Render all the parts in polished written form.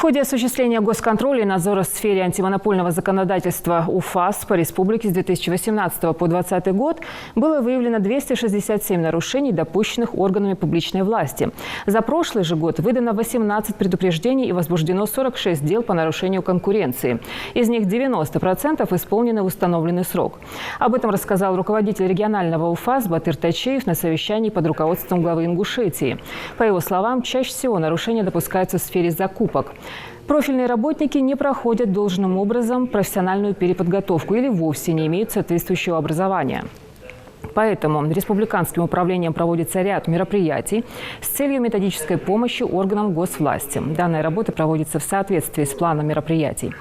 В ходе осуществления госконтроля и надзора в сфере антимонопольного законодательства УФАС по республике с 2018 по 2020 год было выявлено 267 нарушений, допущенных органами публичной власти. За прошлый же год выдано 18 предупреждений и возбуждено 46 дел по нарушению конкуренции. Из них 90% исполнены в установленный срок. Об этом рассказал руководитель регионального УФАС Батыр Тачеев на совещании под руководством главы Ингушетии. По его словам, чаще всего нарушения допускаются в сфере закупок. Профильные работники не проходят должным образом профессиональную переподготовку или вовсе не имеют соответствующего образования. Поэтому республиканским управлением проводится ряд мероприятий с целью методической помощи органам госвласти. Данная работа проводится в соответствии с планом мероприятий.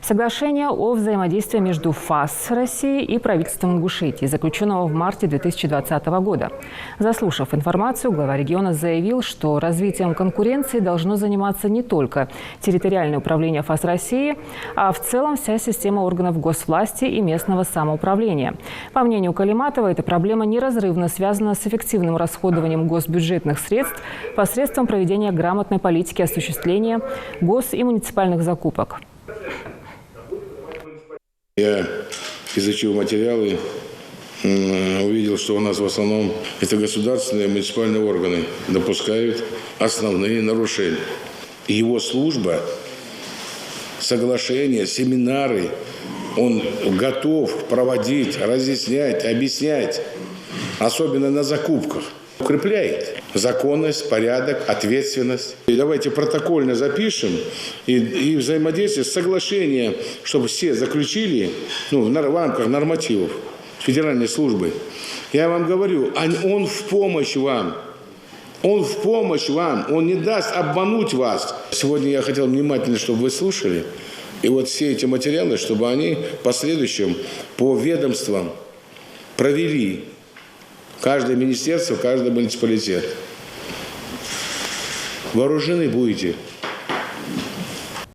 Соглашение о взаимодействии между ФАС России и правительством Ингушетии, заключенного в марте 2020 года. Заслушав информацию, глава региона заявил, что развитием конкуренции должно заниматься не только территориальное управление ФАС России, а в целом вся система органов госвласти и местного самоуправления. По мнению Калиматова, эта проблема неразрывно связана с эффективным расходованием госбюджетных средств посредством проведения грамотной политики осуществления гос- и муниципальных закупок. Я, изучив материалы, увидел, что у нас в основном это государственные и муниципальные органы допускают основные нарушения. И его служба, соглашения, семинары, он готов проводить, разъяснять, объяснять, особенно на закупках. Укрепляет законность, порядок, ответственность. И давайте протокольно запишем и взаимодействие, соглашение, чтобы все заключили в рамках нормативов федеральной службы. Я вам говорю, он в помощь вам. Он в помощь вам. Он не даст обмануть вас. Сегодня я хотел внимательно, чтобы вы слушали. И вот все эти материалы, чтобы они в последующем по ведомствам провели. Каждое министерство, каждый муниципалитет. Вооружены будете.